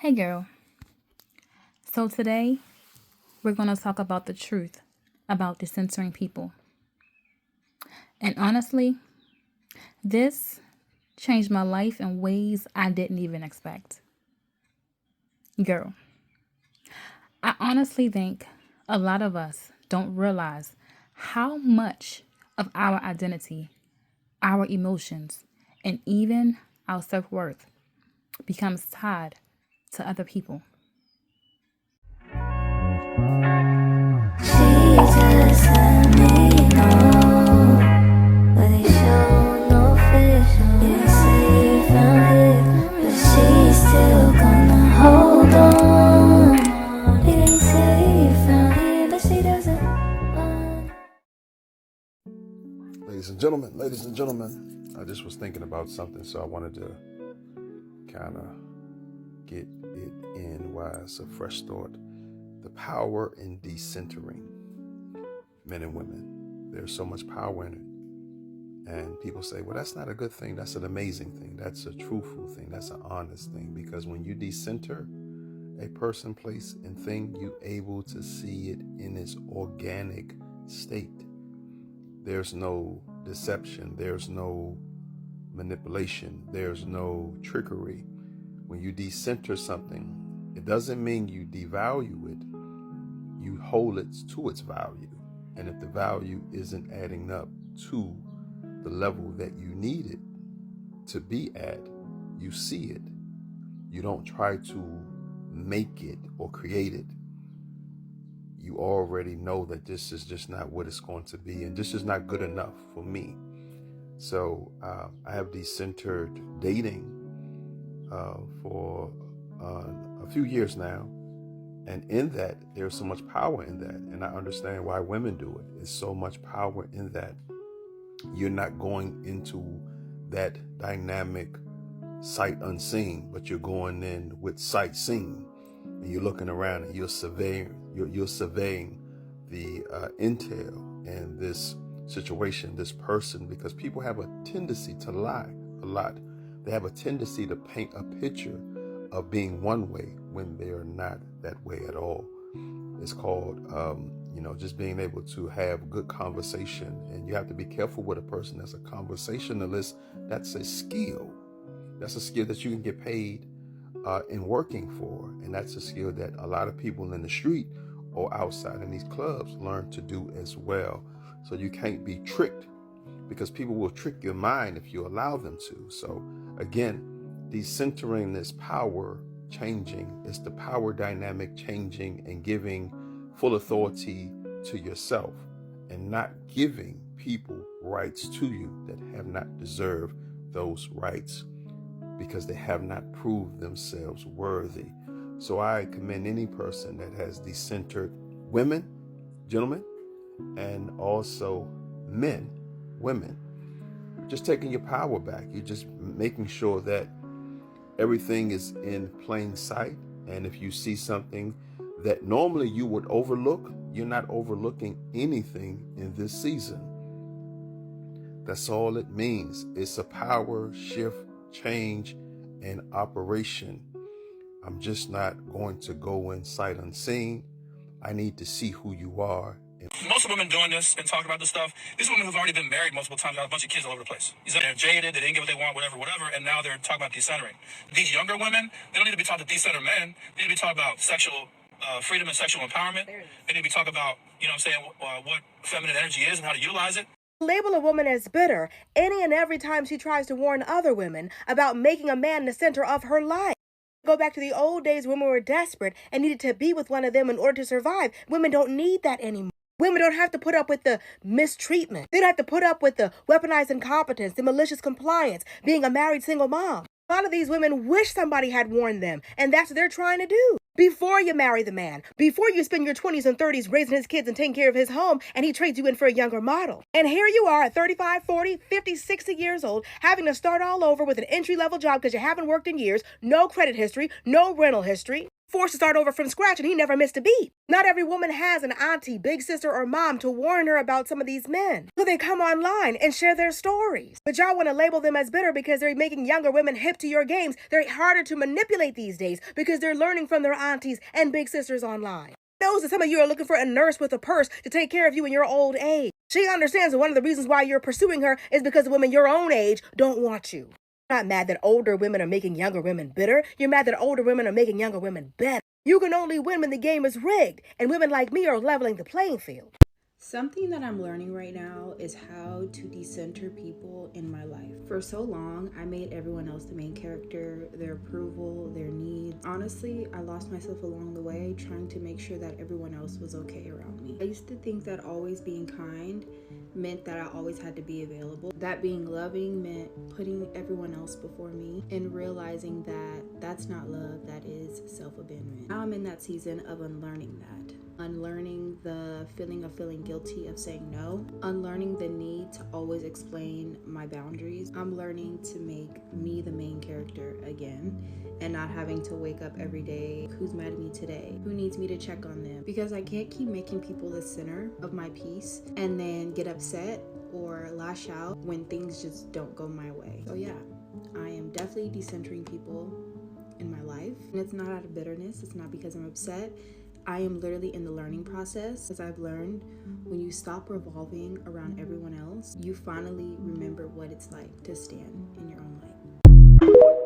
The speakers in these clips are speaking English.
Hey girl, so today we're going to talk about the truth about decentering people. And honestly, this changed my life in ways I didn't even expect. Girl, I honestly think a lot of us don't realize how much of our identity, our emotions, and even our self-worth becomes tied to other people. Ladies and gentlemen, I just was thinking about something, so I wanted to kind of get it in while it's a fresh thought. The power in decentering men and women. There's so much power in it. And people say, well, that's not a good thing. That's an amazing thing. That's a truthful thing. That's an honest thing. Because when you decenter a person, place, and thing, you're able to see it in its organic state. There's no deception. There's no manipulation. There's no trickery. When you decenter something, it doesn't mean you devalue it. You hold it to its value. And if the value isn't adding up to the level that you need it to be at, you see it. You don't try to make it or create it. You already know that this is just not what it's going to be, and this is not good enough for me. So I have decentered dating for a few years now, and in that, there's so much power in that, and I understand why women do it. There's so much power in that. You're not going into that dynamic sight unseen, but you're going in with sight seen, and you're looking around and you're surveying the intel and this situation, this person, because people have a tendency to lie a lot. They have a tendency to paint a picture of being one way when they are not that way at all. It's called, just being able to have good conversation. And you have to be careful with a person that's a conversationalist. That's a skill. That's a skill that you can get paid in working for. And that's a skill that a lot of people in the street or outside in these clubs learn to do as well. So you can't be tricked, because people will trick your mind if you allow them to. So again, decentering this power changing, it's the power dynamic changing and giving full authority to yourself and not giving people rights to you that have not deserved those rights because they have not proved themselves worthy. So I commend any person that has decentered women, gentlemen, and also men, women, just taking your power back. You're just making sure that everything is in plain sight. And if you see something that normally you would overlook, you're not overlooking anything in this season. That's all it means. It's a power shift, change, and operation. I'm just not going to go in sight unseen. I need to see who you are. Most women doing this and talking about this stuff, these women who've already been married multiple times, got a bunch of kids all over the place. They're jaded, they didn't get what they want, whatever, and now they're talking about decentering. These younger women, they don't need to be taught to decenter men. They need to be taught about sexual freedom and sexual empowerment. They need to be talking about, what feminine energy is and how to utilize it. Label a woman as bitter any and every time she tries to warn other women about making a man the center of her life. Go back to the old days, women were desperate and needed to be with one of them in order to survive. Women don't need that anymore. Women don't have to put up with the mistreatment. They don't have to put up with the weaponized incompetence, the malicious compliance, being a married single mom. A lot of these women wish somebody had warned them, and that's what they're trying to do. Before you marry the man, before you spend your 20s and 30s raising his kids and taking care of his home, and he trades you in for a younger model. And here you are at 35, 40, 50, 60 years old, having to start all over with an entry-level job because you haven't worked in years, no credit history, no rental history. forced to start over from scratch, and he never missed a beat. Not every woman has an auntie, big sister, or mom to warn her about some of these men. So they come online and share their stories. But y'all want to label them as bitter because they're making younger women hip to your games. They're harder to manipulate these days because they're learning from their aunties and big sisters online. Knows that some of you are looking for a nurse with a purse to take care of you in your old age. She understands that one of the reasons why you're pursuing her is because the women your own age don't want you. You're not mad that older women are making younger women bitter. You're mad that older women are making younger women better. You can only win when the game is rigged, and women like me are leveling the playing field. Something that I'm learning right now is how to decenter people in my life. For so long, I made everyone else the main character, their approval, their needs. Honestly, I lost myself along the way trying to make sure that everyone else was okay around me. I used to think that always being kind meant that I always had to be available. That being loving meant putting everyone else before me, and realizing that that's not love, that is self-abandonment. Now I'm in that season of unlearning that. Unlearning the feeling of feeling guilty of saying no. Unlearning the need to always explain my boundaries. I'm learning to make me the main character again, and not having to wake up every day, who's mad at me today? Who needs me to check on them? Because I can't keep making people the center of my peace and then get upset or lash out when things just don't go my way. So yeah, I am definitely decentering people in my life. And it's not out of bitterness. It's not because I'm upset. I am literally in the learning process. As I've learned, when you stop revolving around everyone else, you finally remember what it's like to stand in your own light.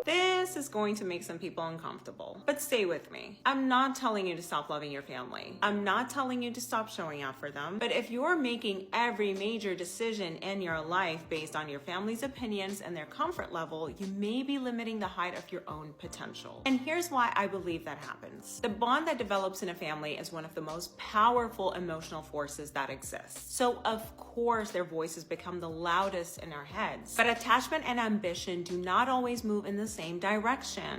This is going to make some people uncomfortable, but stay with me. I'm not telling you to stop loving your family. I'm not telling you to stop showing out for them. But if you're making every major decision in your life based on your family's opinions and their comfort level, you may be limiting the height of your own potential. And here's why I believe that happens. The bond that develops in a family is one of the most powerful emotional forces that exists. So of course their voices become the loudest in our heads. But attachment and ambition do not always move in the same direction.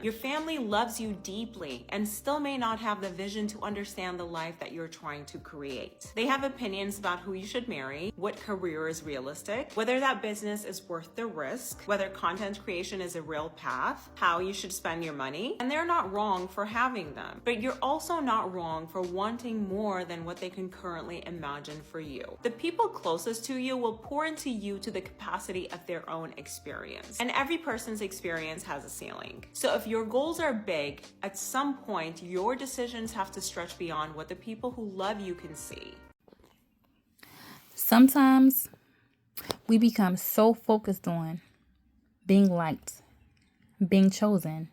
Your family loves you deeply and still may not have the vision to understand the life that you're trying to create. They have opinions about who you should marry, what career is realistic, whether that business is worth the risk, whether content creation is a real path, how you should spend your money, and they're not wrong for having them. But you're also not wrong for wanting more than what they can currently imagine for you. The people closest to you will pour into you to the capacity of their own experience. And every person's experience has a ceiling. So if your goals are big, at some point your decisions have to stretch beyond what the people who love you can see. Sometimes we become so focused on being liked, being chosen,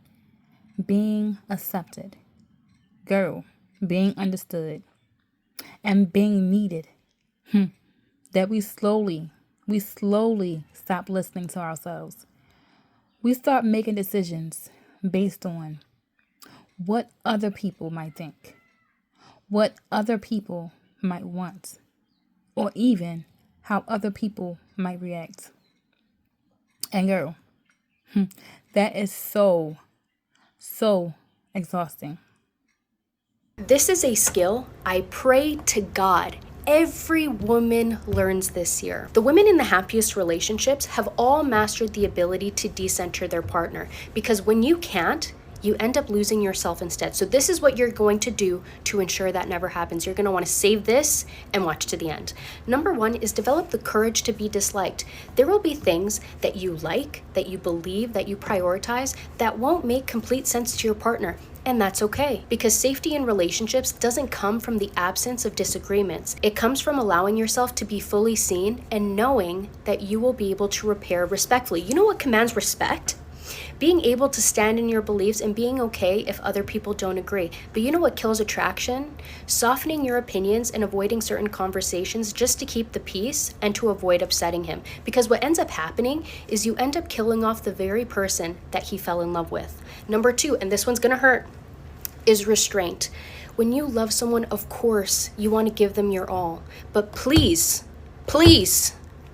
being accepted, being understood, and being needed, that we slowly stop listening to ourselves. We start making decisions based on what other people might think, what other people might want, or even how other people might react. And girl, that is so exhausting. This is a skill I pray to God every woman learns this year. The women in the happiest relationships have all mastered the ability to decenter their partner, because when you can't, you end up losing yourself instead. So this is what you're going to do to ensure that never happens. You're going to want to save this and watch to the end. Number one is develop the courage to be disliked. There will be things that you like, that you believe, that you prioritize, that won't make complete sense to your partner. And that's okay, because safety in relationships doesn't come from the absence of disagreements. It comes from allowing yourself to be fully seen and knowing that you will be able to repair respectfully. You know what commands respect? Being able to stand in your beliefs and being okay if other people don't agree. But you know what kills attraction? Softening your opinions and avoiding certain conversations just to keep the peace and to avoid upsetting him. Because what ends up happening is you end up killing off the very person that he fell in love with. Number two, and this one's gonna hurt, is restraint. When you love someone, of course, you want to give them your all. But please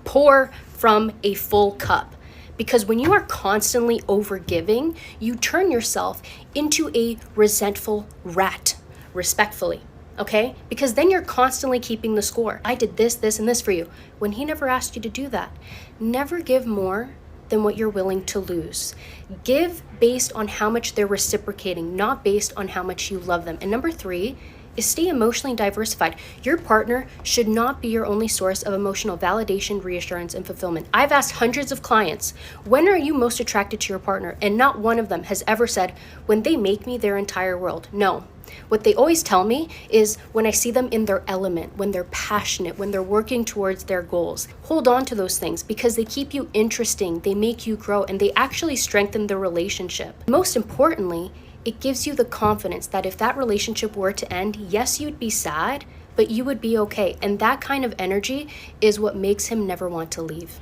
pour from a full cup. Because when you are constantly overgiving, you turn yourself into a resentful rat, respectfully, okay? Because then you're constantly keeping the score. I did this, and this for you, when he never asked you to do that. Never give more than what you're willing to lose. Give based on how much they're reciprocating, not based on how much you love them. And number 3 is stay emotionally diversified. Your partner should not be your only source of emotional validation, reassurance, and fulfillment. I've asked hundreds of clients, when are you most attracted to your partner? And not one of them has ever said, when they make me their entire world. No. What they always tell me is when I see them in their element, when they're passionate, when they're working towards their goals. Hold on to those things because they keep you interesting, they make you grow, and they actually strengthen the relationship. Most importantly, it gives you the confidence that if that relationship were to end, yes, you'd be sad, but you would be okay. And that kind of energy is what makes him never want to leave.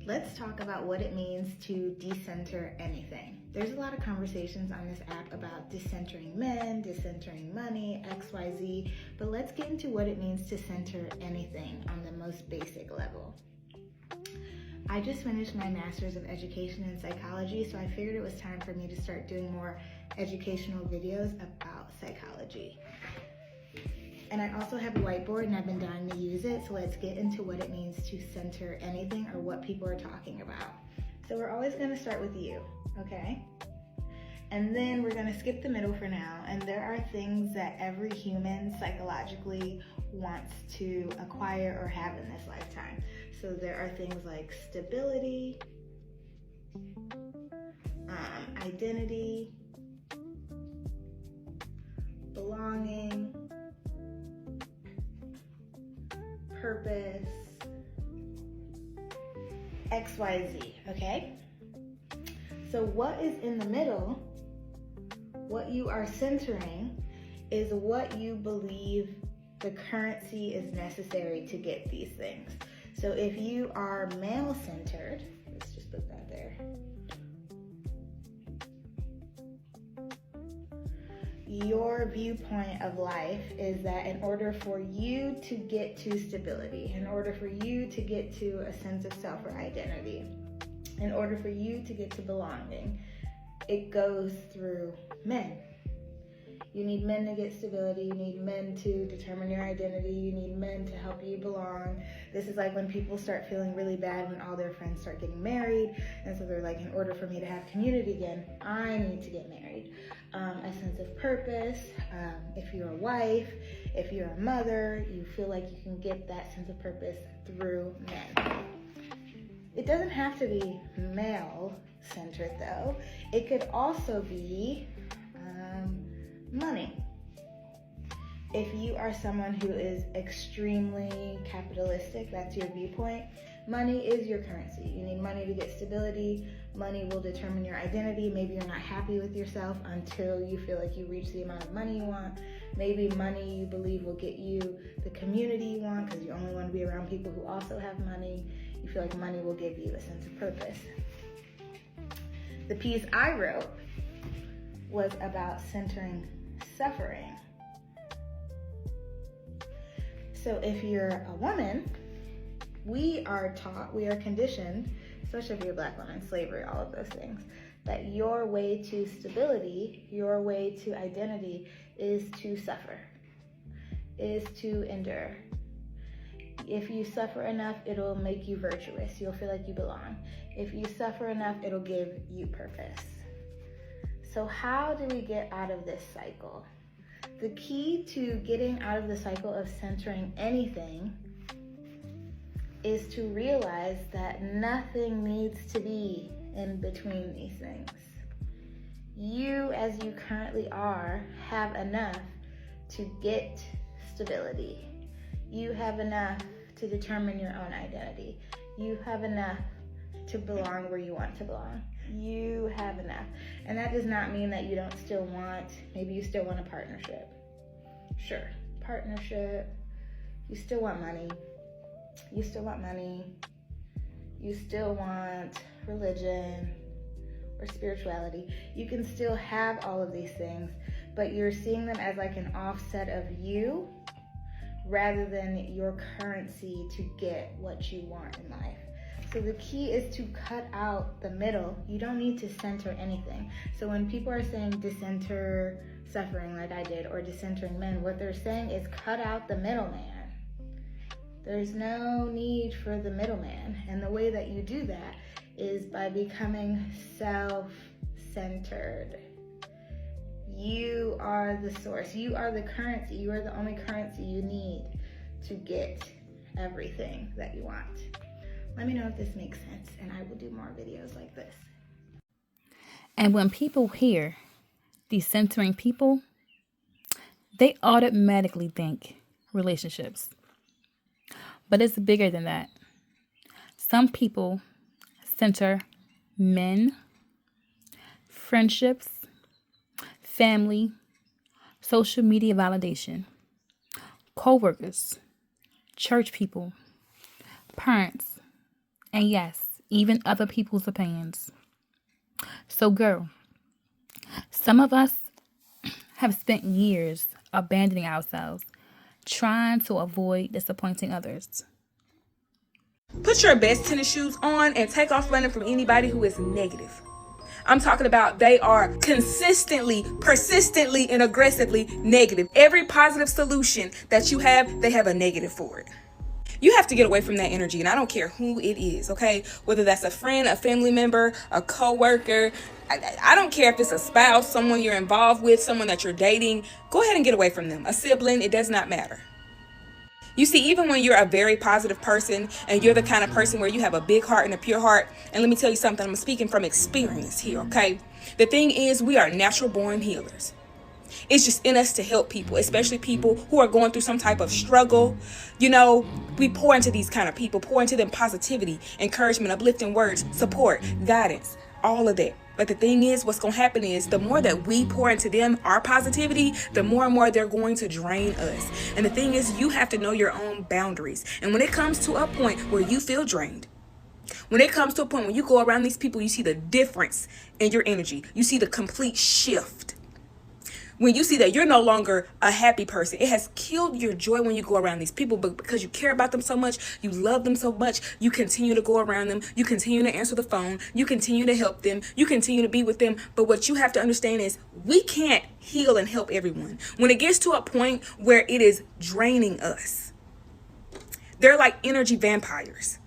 Let's talk about what it means to decenter anything. There's a lot of conversations on this app about decentering men, decentering money, XYZ, but let's get into what it means to center anything on the most basic level. I just finished my Master's of Education in Psychology, so I figured it was time for me to start doing more educational videos about psychology. And I also have a whiteboard and I've been dying to use it, so let's get into what it means to center anything or what people are talking about. So we're always going to start with you, okay? And then we're going to skip the middle for now, and there are things that every human psychologically wants to acquire or have in this lifetime. So there are things like stability, identity, belonging, purpose, XYZ, okay? So what is in the middle, what you are centering, is what you believe the currency is necessary to get these things. So if you are male-centered, let's just put that there. Your viewpoint of life is that in order for you to get to stability, in order for you to get to a sense of self or identity, in order for you to get to belonging, it goes through men. You need men to get stability. You need men to determine your identity. You need men to help you belong. This is like when people start feeling really bad when all their friends start getting married. And so they're like, in order for me to have community again, I need to get married. A sense of purpose. If you're a wife, if you're a mother, you feel like you can get that sense of purpose through men. It doesn't have to be male-centered though. It could also be money. If you are someone who is extremely capitalistic, that's your viewpoint, money is your currency. You need money to get stability. Money will determine your identity. Maybe you're not happy with yourself until you feel like you reach the amount of money you want. Maybe money you believe will get you the community you want because you only want to be around people who also have money. You feel like money will give you a sense of purpose. The piece I wrote was about centering suffering. So if you're a woman, we are taught, we are conditioned, especially if you're a black woman, slavery, all of those things, that your way to stability, your way to identity is to suffer, is to endure. If you suffer enough, it'll make you virtuous. You'll feel like you belong. If you suffer enough, it'll give you purpose. So how do we get out of this cycle? The key to getting out of the cycle of centering anything is to realize that nothing needs to be in between these things. You, as you currently are, have enough to get stability. You have enough to determine your own identity. You have enough to belong where you want to belong. You have enough. And that does not mean that you don't still want, maybe you still want a partnership. Sure, partnership. You still want money. You still want money. You still want religion or spirituality. You can still have all of these things, but you're seeing them as like an offset of you rather than your currency to get what you want in life. So the key is to cut out the middle. You don't need to center anything. So when people are saying decenter suffering like I did, or decentering men, what they're saying is cut out the middleman. There's no need for the middleman. And the way that you do that is by becoming self-centered. You are the source. You are the currency. You are the only currency you need to get everything that you want. Let me know if this makes sense, and I will do more videos like this. And when people hear decentering people, they automatically think relationships. But it's bigger than that. Some people center men, friendships, family, social media validation, co-workers, church people, parents, and yes, even other people's opinions. So girl, some of us have spent years abandoning ourselves, trying to avoid disappointing others. Put your best tennis shoes on and take off running from anybody who is negative. I'm talking about they are consistently, persistently, and aggressively negative. Every positive solution that you have, they have a negative for it. You have to get away from that energy, and I don't care who it is, okay? Whether that's a friend, a family member, a co-worker, I don't care if it's a spouse, someone you're involved with, someone that you're dating. Go ahead and get away from them. A sibling, it does not matter. You see, even when you're a very positive person and you're the kind of person where you have a big heart and a pure heart, and let me tell you something, I'm speaking from experience here, okay? The thing is, we are natural born healers. It's just in us to help people, especially people who are going through some type of struggle. You know, we pour into these kind of people, pour into them positivity, encouragement, uplifting words, support, guidance, all of that. But the thing is, what's going to happen is the more that we pour into them our positivity, the more and more they're going to drain us. And the thing is, you have to know your own boundaries. And when it comes to a point where you feel drained, when it comes to a point when you go around these people, you see the difference in your energy. You see the complete shift. When you see that you're no longer a happy person, it has killed your joy when you go around these people, but because you care about them so much, you love them so much, you continue to go around them, you continue to answer the phone, you continue to help them, you continue to be with them. But what you have to understand is we can't heal and help everyone. When it gets to a point where it is draining us, they're like energy vampires.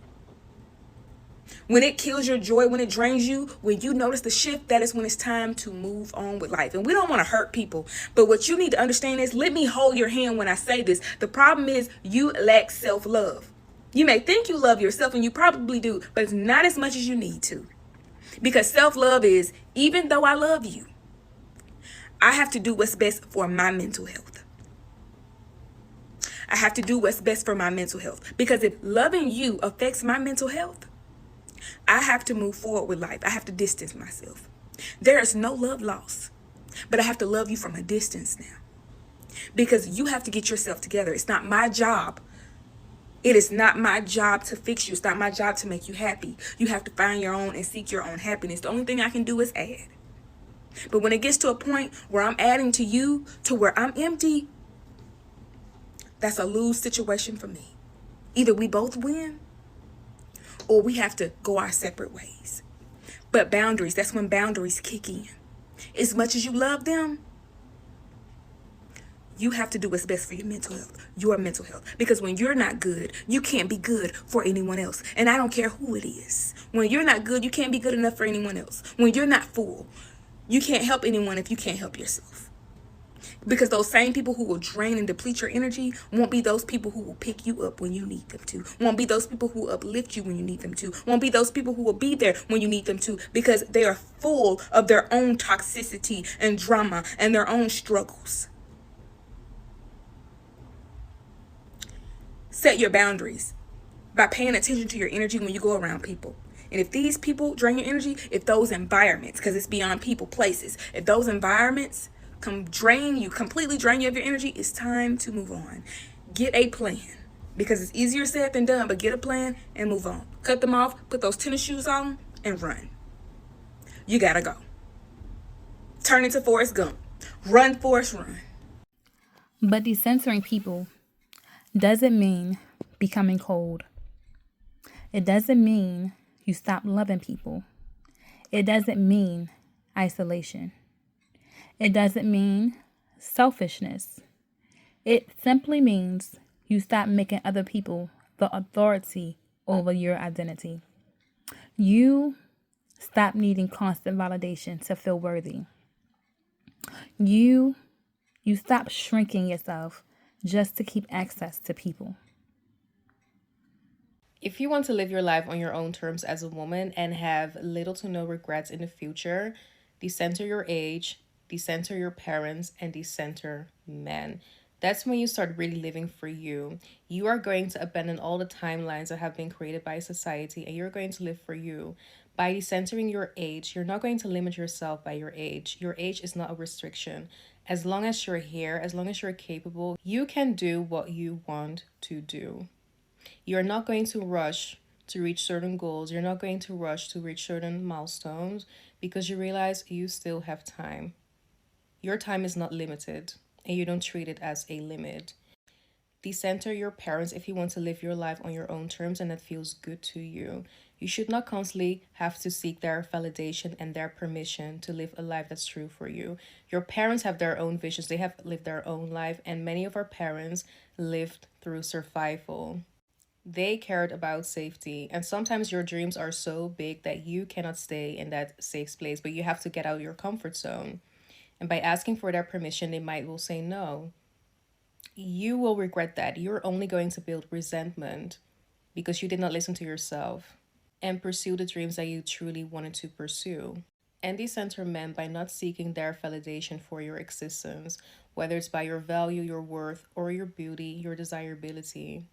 When it kills your joy, when it drains you, when you notice the shift, that is when it's time to move on with life. And we don't want to hurt people. But what you need to understand is, let me hold your hand when I say this. The problem is you lack self-love. You may think you love yourself, and you probably do, but it's not as much as you need to. Because self-love is, even though I love you, I have to do what's best for my mental health. I have to do what's best for my mental health. Because if loving you affects my mental health, I have to move forward with life. I have to distance myself. There is no love lost, but I have to love you from a distance now, because you have to get yourself together. It's not my job. It is not my job to fix you. It's not my job to make you happy. You have to find your own and seek your own happiness. The only thing I can do is add. But when it gets to a point where I'm adding to you to where I'm empty, that's a lose situation for me. Either we both win, or we have to go our separate ways. But boundaries, that's when boundaries kick in. As much as you love them, you have to do what's best for your mental health. Because when you're not good, you can't be good for anyone else. And I don't care who it is. When you're not good, you can't be good enough for anyone else. When you're not full, you can't help anyone if you can't help yourself. Because those same people who will drain and deplete your energy won't be those people who will pick you up when you need them to. Won't be those people who will uplift you when you need them to. Won't be those people who will be there when you need them to. Because they are full of their own toxicity and drama and their own struggles. Set your boundaries by paying attention to your energy when you go around people. And if these people drain your energy, if those environments, because it's beyond people, places, if those environments completely drain you of your energy, it's time to move on. Get a plan, because it's easier said than done, but get a plan and move on. Cut them off, put those tennis shoes on, and run. You gotta go. Turn into Forrest Gump. Run, Forrest, run. But decentering people doesn't mean becoming cold. It doesn't mean you stop loving people. It doesn't mean isolation. It doesn't mean selfishness. It simply means you stop making other people the authority over your identity. You stop needing constant validation to feel worthy. You stop shrinking yourself just to keep access to people. If you want to live your life on your own terms as a woman and have little to no regrets in the future, decenter your age, decenter your parents, and decenter men. That's when you start really living for you. You are going to abandon all the timelines that have been created by society, and you're going to live for you. By decentering your age, you're not going to limit yourself by your age. Your age is not a restriction. As long as you're here, as long as you're capable, you can do what you want to do. You're not going to rush to reach certain goals. You're not going to rush to reach certain milestones because you realize you still have time. Your time is not limited, and you don't treat it as a limit. Decenter your parents if you want to live your life on your own terms and that feels good to you. You should not constantly have to seek their validation and their permission to live a life that's true for you. Your parents have their own visions. They have lived their own life, and many of our parents lived through survival. They cared about safety, and sometimes your dreams are so big that you cannot stay in that safe place, but you have to get out of your comfort zone. And by asking for their permission, they might will say no. You will regret that. You're only going to build resentment because you did not listen to yourself and pursue the dreams that you truly wanted to pursue. And decenter men by not seeking their validation for your existence, whether it's by your value, your worth, or your beauty, your desirability.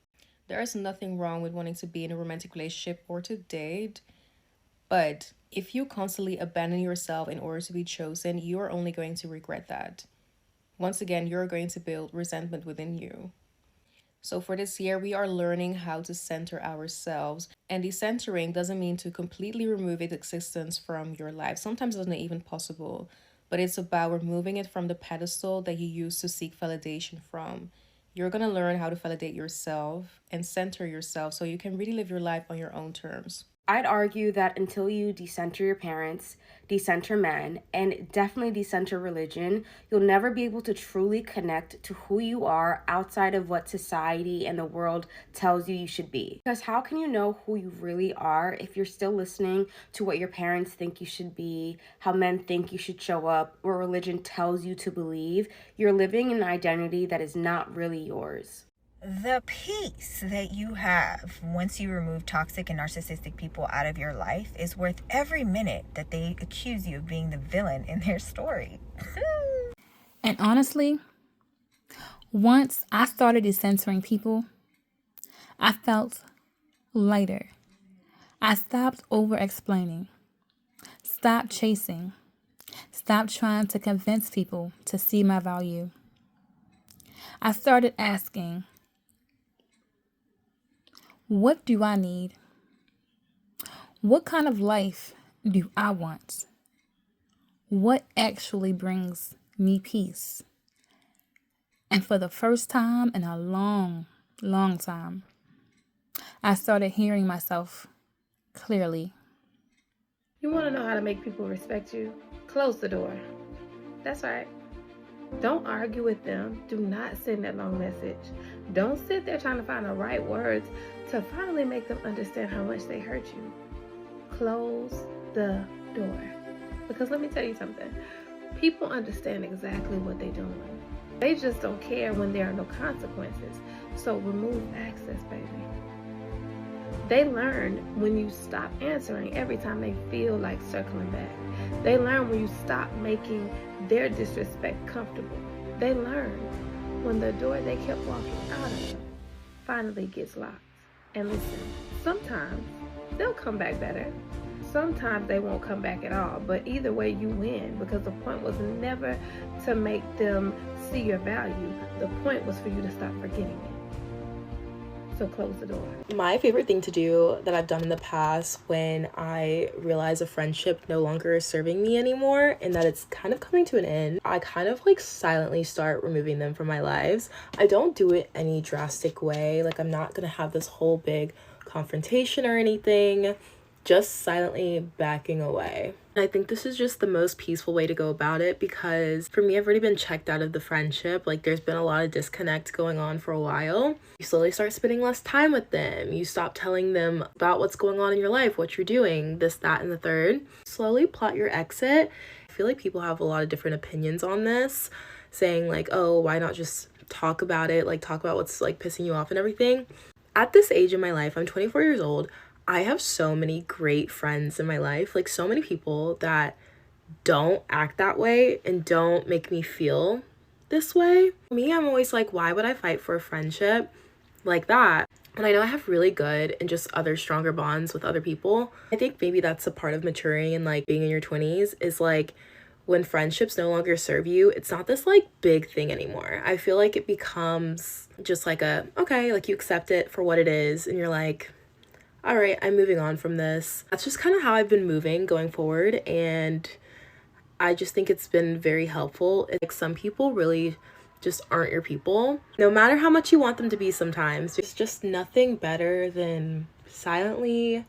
There is nothing wrong with wanting to be in a romantic relationship or to date, but if you constantly abandon yourself in order to be chosen, you are only going to regret that. Once again, you're going to build resentment within you. So for this year, we are learning how to center ourselves. And decentering doesn't mean to completely remove its existence from your life. Sometimes it's not even possible, but it's about removing it from the pedestal that you used to seek validation from. You're going to learn how to validate yourself and center yourself so you can really live your life on your own terms. I'd argue that until you decenter your parents, decenter men, and definitely decenter religion, you'll never be able to truly connect to who you are outside of what society and the world tells you should be. Because how can you know who you really are if you're still listening to what your parents think you should be, how men think you should show up, what religion tells you to believe? You're living an identity that is not really yours. The peace that you have once you remove toxic and narcissistic people out of your life is worth every minute that they accuse you of being the villain in their story. And honestly, once I started decentering people, I felt lighter. I stopped over-explaining, stopped chasing, stopped trying to convince people to see my value. I started asking, what do I need? What kind of life do I want? What actually brings me peace? And for the first time in a long, long time, I started hearing myself clearly. You want to know how to make people respect you? Close the door. That's right. Don't argue with them. Do not send that long message. Don't sit there trying to find the right words to finally make them understand how much they hurt you. Close the door. Because let me tell you something. People understand exactly what they're doing. They just don't care when there are no consequences. So remove access, baby. They learn when you stop answering every time they feel like circling back. They learn when you stop making their disrespect comfortable. They learn when the door they kept walking out of finally gets locked. And listen, sometimes they'll come back better. Sometimes they won't come back at all. But either way, you win, because the point was never to make them see your value. The point was for you to stop forgetting it. So close the door. My favorite thing to do that I've done in the past when I realize a friendship no longer is serving me anymore and that it's kind of coming to an end, I kind of like silently start removing them from my lives. I don't do it any drastic way. Like, I'm not gonna have this whole big confrontation or anything. just silently backing away. And I think this is just the most peaceful way to go about it, because for me, I've already been checked out of the friendship. Like, there's been a lot of disconnect going on for a while. You slowly start spending less time with them. You stop telling them about what's going on in your life, what you're doing, this, that, and the third. Slowly plot your exit. I feel like people have a lot of different opinions on this, saying like, oh, why not just talk about it? Like, talk about what's like pissing you off and everything. At this age in my life, I'm 24 years old. I have so many great friends in my life, like so many people that don't act that way and don't make me feel this way. Me, I'm always like, why would I fight for a friendship like that? And I know I have really good and just other stronger bonds with other people. I think maybe that's a part of maturing and like being in your 20s is like when friendships no longer serve you, it's not this like big thing anymore. I feel like it becomes just like okay, like you accept it for what it is and you're like, all right, I'm moving on from this. That's just kind of how I've been moving going forward. And I just think it's been very helpful. Like some people really just aren't your people, no matter how much you want them to be sometimes. There's just nothing better than silently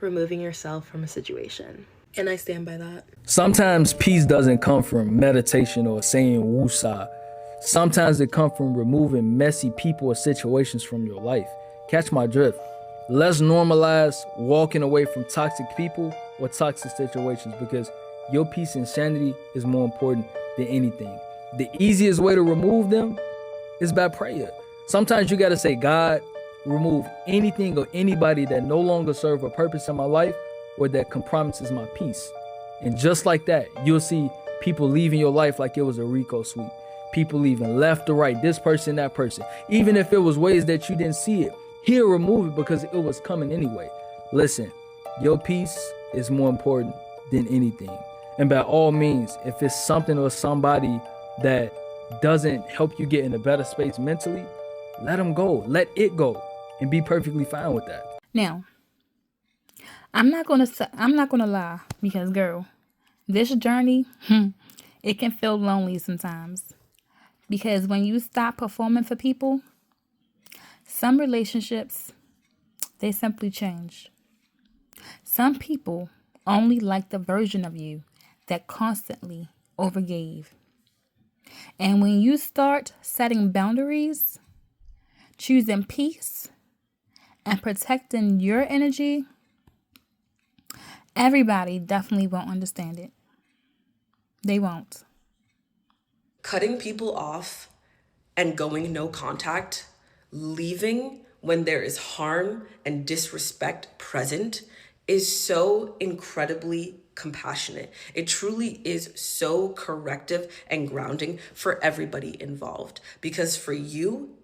removing yourself from a situation. And I stand by that. Sometimes peace doesn't come from meditation or saying woosah. Sometimes it comes from removing messy people or situations from your life. Catch my drift. Let's normalize walking away from toxic people or toxic situations, because your peace and sanity is more important than anything. The easiest way to remove them is by prayer. Sometimes you got to say, God, remove anything or anybody that no longer serve a purpose in my life or that compromises my peace. And just like that, you'll see people leaving your life like it was a Rico sweep. People leaving left to right, this person, that person. Even if it was ways that you didn't see it, he'll remove it because it was coming anyway. Listen, your peace is more important than anything. And by all means, if it's something or somebody that doesn't help you get in a better space mentally, let them go. Let it go and be perfectly fine with that. Now, I'm not gonna lie, because girl, this journey, it can feel lonely sometimes. Because when you stop performing for people, some relationships, they simply change. Some people only like the version of you that constantly overgave. And when you start setting boundaries, choosing peace, and protecting your energy, everybody definitely won't understand it. They won't. Cutting people off and going no contact, leaving when there is harm and disrespect present, is so incredibly compassionate. It truly is so corrective and grounding for everybody involved, because for you,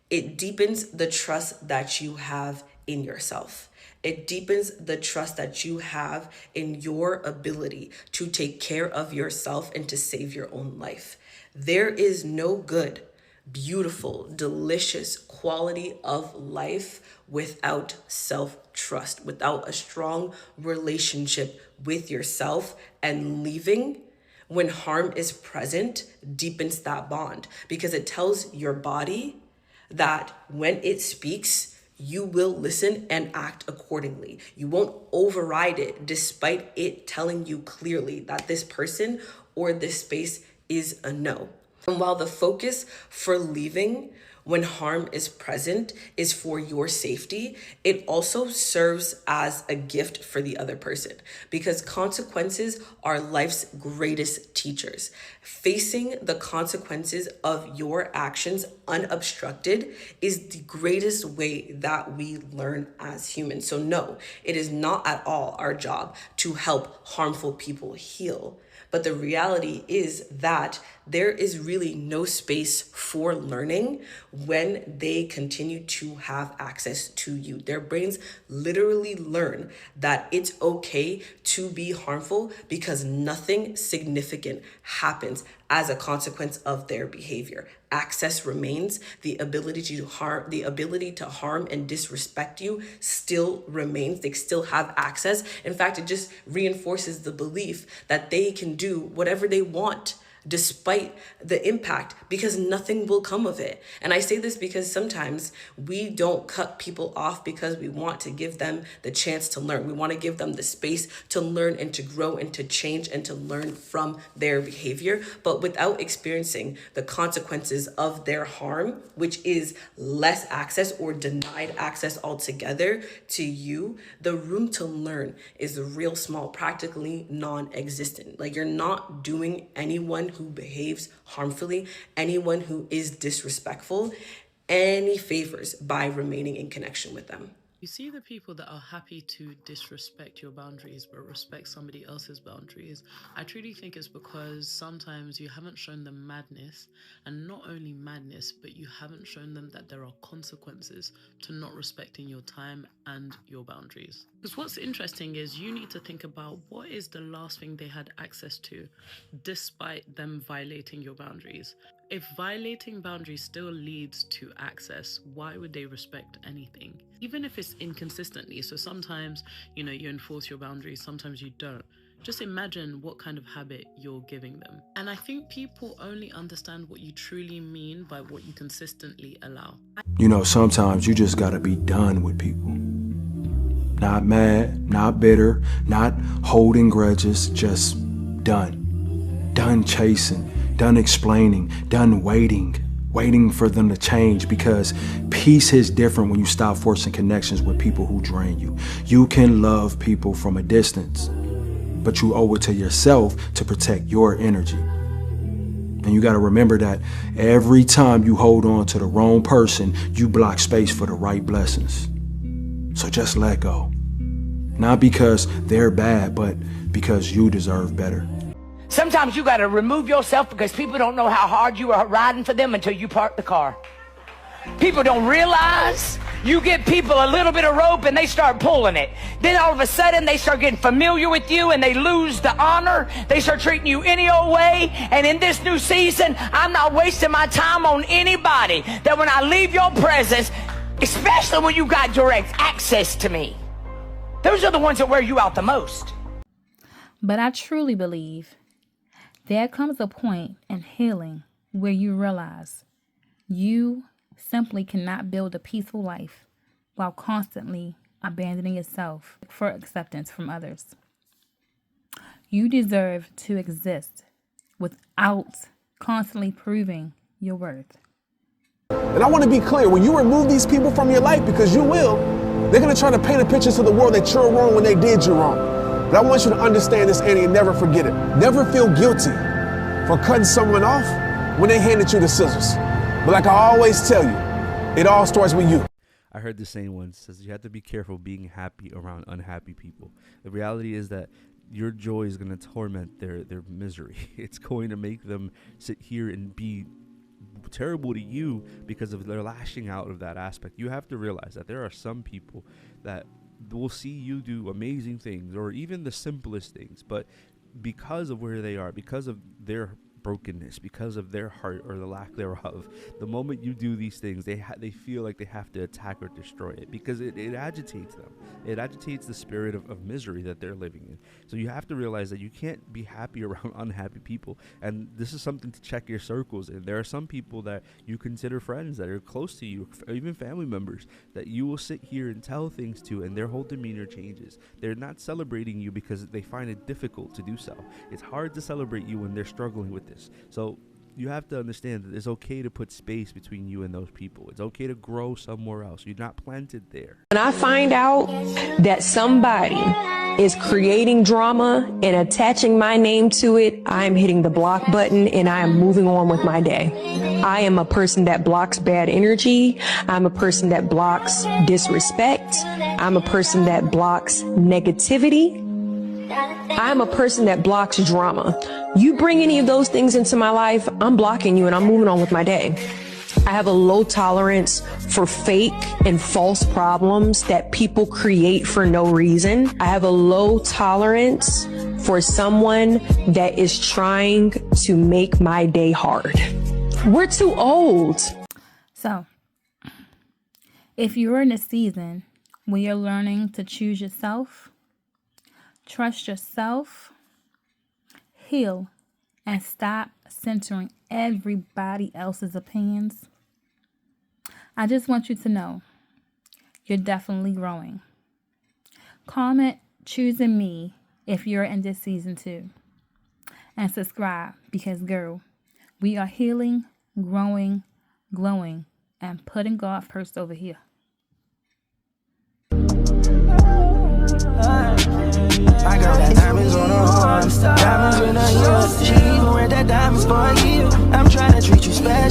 it deepens the trust that you have in yourself. It deepens the trust that you have in your ability to take care of yourself and to save your own life. There is no good, beautiful, delicious quality of life without self-trust, without a strong relationship with yourself. And leaving when harm is present deepens that bond, because it tells your body that when it speaks, you will listen and act accordingly. You won't override it despite it telling you clearly that this person or this space is a no. And while the focus for leaving when harm is present is for your safety, it also serves as a gift for the other person, because consequences are life's greatest teachers. Facing the consequences of your actions unobstructed is the greatest way that we learn as humans. So no, it is not at all our job to help harmful people heal. But the reality is that there is really no space for learning when they continue to have access to you. Their brains literally learn that it's okay to be harmful because nothing significant happens as a consequence of their behavior. Access remains. The ability to harm and disrespect you still remains. They still have access. In fact, it just reinforces the belief that they can do whatever they want despite the impact, because nothing will come of it. And I say this because sometimes we don't cut people off because we want to give them the chance to learn. We want to give them the space to learn and to grow and to change and to learn from their behavior, but without experiencing the consequences of their harm, which is less access or denied access altogether to you. The room to learn is real small, practically non-existent. Like, you're not doing anyone who behaves harmfully, anyone who is disrespectful, any favors by remaining in connection with them. You see the people that are happy to disrespect your boundaries but respect somebody else's boundaries. I truly think it's because sometimes you haven't shown them madness, and not only madness, but you haven't shown them that there are consequences to not respecting your time and your boundaries. Because what's interesting is you need to think about what is the last thing they had access to despite them violating your boundaries. If violating boundaries still leads to access, why would they respect anything? Even if it's inconsistently. So sometimes, you enforce your boundaries, sometimes you don't. Just imagine what kind of habit you're giving them. And I think people only understand what you truly mean by what you consistently allow. Sometimes you just gotta be done with people. Not mad, not bitter, not holding grudges, just done. Done chasing. Done explaining, done waiting for them to change, because peace is different when you stop forcing connections with people who drain you. You can love people from a distance, but you owe it to yourself to protect your energy. And you got to remember that every time you hold on to the wrong person, you block space for the right blessings. So just let go. Not because they're bad, but because you deserve better. Sometimes you got to remove yourself because people don't know how hard you are riding for them until you park the car. People don't realize you give people a little bit of rope and they start pulling it. Then all of a sudden they start getting familiar with you and they lose the honor. They start treating you any old way. And in this new season, I'm not wasting my time on anybody that when I leave your presence, especially when you got direct access to me, those are the ones that wear you out the most. But I truly believe there comes a point in healing where you realize you simply cannot build a peaceful life while constantly abandoning yourself for acceptance from others. You deserve to exist without constantly proving your worth. And I want to be clear, when you remove these people from your life, because you will, they're going to try to paint a picture to the world that you're wrong when they did you wrong. But I want you to understand this, Annie, and never forget it. Never feel guilty for cutting someone off when they handed you the scissors. But like I always tell you, it all starts with you. I heard this saying once, says you have to be careful being happy around unhappy people. The reality is that your joy is going to torment their misery. It's going to make them sit here and be terrible to you because of their lashing out of that aspect. You have to realize that there are some people that will see you do amazing things or even the simplest things, but because of where they are, because of their brokenness, because of their heart or the lack thereof, the moment you do these things, they feel like they have to attack or destroy it because it agitates them. It agitates the spirit of misery that they're living in. So you have to realize that you can't be happy around unhappy people, and this is something to check your circles in. There are some people that you consider friends that are close to you, even family members, that you will sit here and tell things to, and their whole demeanor changes. They're not celebrating you because they find it difficult to do so. It's hard to celebrate you when they're struggling with this. So you have to understand that it's okay to put space between you and those people. It's okay to grow somewhere else. You're not planted there. When I find out that somebody is creating drama and attaching my name to it, I'm hitting the block button and I am moving on with my day. I am a person that blocks bad energy. I'm a person that blocks disrespect. I'm a person that blocks negativity. I'm a person that blocks drama. You bring any of those things into my life, I'm blocking you and I'm moving on with my day. I have a low tolerance for fake and false problems that people create for no reason. I have a low tolerance for someone that is trying to make my day hard. We're too old. So, if you're in a season where you're learning to choose yourself, trust yourself, heal, and stop centering everybody else's opinions, I just want you to know you're definitely growing. Comment choosing me if you're in this season too. And subscribe because, girl, we are healing, growing, glowing, and putting God first over here. My girl got diamonds on her arms, diamonds in her ears. She even wear that diamonds for a year. I'm trying to treat you special.